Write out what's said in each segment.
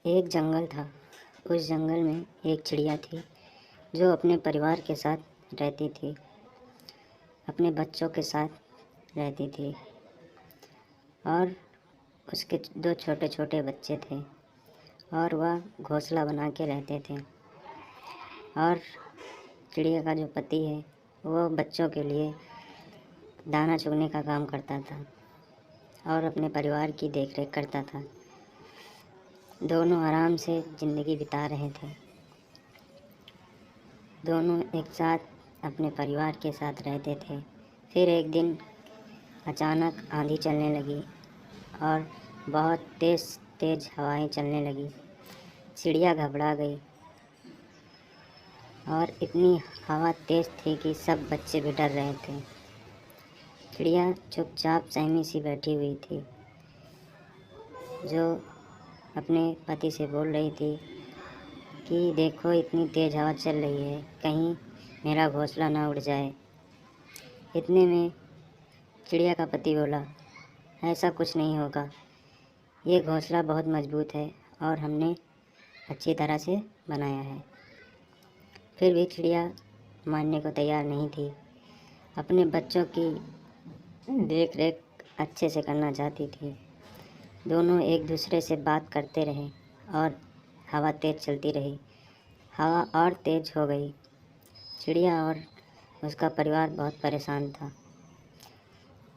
एक जंगल था। उस जंगल में एक चिड़िया थी जो अपने परिवार के साथ रहती थी, अपने बच्चों के साथ रहती थी और उसके दो छोटे छोटे बच्चे थे और वह घोंसला बना के रहते थे। और चिड़िया का जो पति है वो बच्चों के लिए दाना चुगने का काम करता था और अपने परिवार की देखरेख करता था। दोनों आराम से ज़िंदगी बिता रहे थे। दोनों एक साथ अपने परिवार के साथ रहते थे। फिर एक दिन अचानक आंधी चलने लगी और बहुत तेज़ तेज़ हवाएं चलने लगी। चिड़िया घबरा गई और इतनी हवा तेज़ थी कि सब बच्चे भी डर रहे थे। चिड़िया चुपचाप सहमी सी बैठी हुई थी, जो अपने पति से बोल रही थी कि देखो इतनी तेज़ हवा चल रही है, कहीं मेरा घोंसला ना उड़ जाए। इतने में चिड़िया का पति बोला, ऐसा कुछ नहीं होगा, ये घोंसला बहुत मजबूत है और हमने अच्छी तरह से बनाया है। फिर भी चिड़िया मानने को तैयार नहीं थी। अपने बच्चों की देख रेख अच्छे से करना चाहती थी। दोनों एक दूसरे से बात करते रहे और हवा तेज़ चलती रही। हवा और तेज़ हो गई। चिड़िया और उसका परिवार बहुत परेशान था।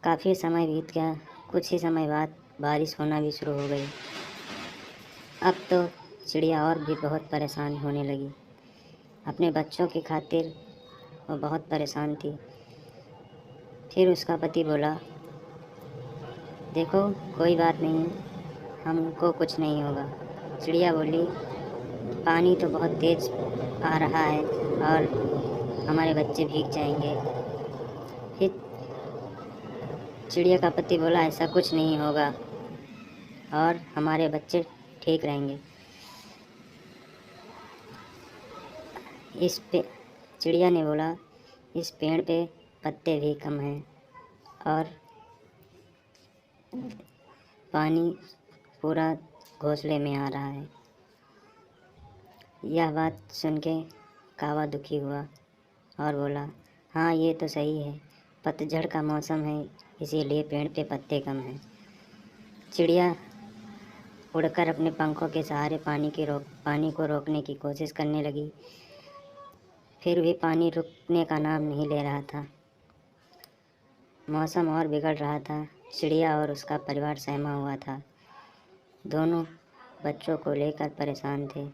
काफ़ी समय बीत गया। कुछ ही समय बाद बारिश होना भी शुरू हो गई। अब तो चिड़िया और भी बहुत परेशान होने लगी। अपने बच्चों की खातिर वो बहुत परेशान थी। फिर उसका पति बोला, देखो कोई बात नहीं, हमको कुछ नहीं होगा। चिड़िया बोली, पानी तो बहुत तेज़ आ रहा है और हमारे बच्चे भीग जाएंगे। फिर चिड़िया का पति बोला, ऐसा कुछ नहीं होगा और हमारे बच्चे ठीक रहेंगे। चिड़िया ने बोला, इस पेड़ पे पत्ते भी कम हैं और पानी पूरा घोंसले में आ रहा है। यह बात सुन के कौवा दुखी हुआ और बोला, हाँ ये तो सही है, पतझड़ का मौसम है, इसीलिए पेड़ पे पत्ते कम हैं। चिड़िया उड़कर अपने पंखों के सहारे पानी को रोकने की कोशिश करने लगी। फिर भी पानी रुकने का नाम नहीं ले रहा था। मौसम और बिगड़ रहा था। चिड़िया और उसका परिवार सहमा हुआ था। दोनों बच्चों को लेकर परेशान थे।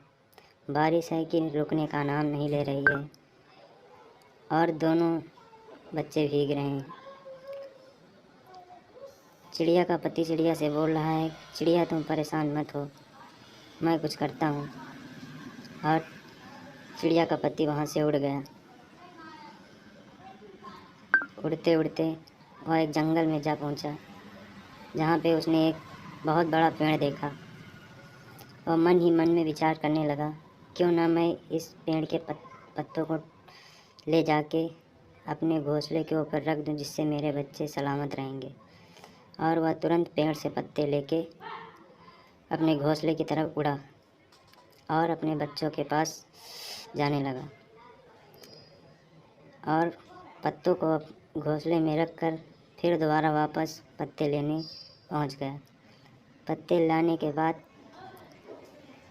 बारिश है कि रुकने का नाम नहीं ले रही है और दोनों बच्चे भीग रहे हैं। चिड़िया का पति चिड़िया से बोल रहा है, चिड़िया तुम परेशान मत हो, मैं कुछ करता हूँ। और चिड़िया का पति वहाँ से उड़ गया। उड़ते उड़ते वह एक जंगल में जा पहुँचा, जहाँ पे उसने एक बहुत बड़ा पेड़ देखा। वह मन ही मन में विचार करने लगा, क्यों ना मैं इस पेड़ के पत्तों को ले जाके अपने घोंसले के ऊपर रख दूं, जिससे मेरे बच्चे सलामत रहेंगे। और वह तुरंत पेड़ से पत्ते लेके अपने घोंसले की तरफ उड़ा और अपने बच्चों के पास जाने लगा और पत्तों को घोंसले में रख कर फिर दोबारा वापस पत्ते लेने पहुंच गया। पत्ते लाने के बाद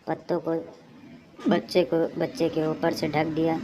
पत्तों को बच्चे के ऊपर से ढक दिया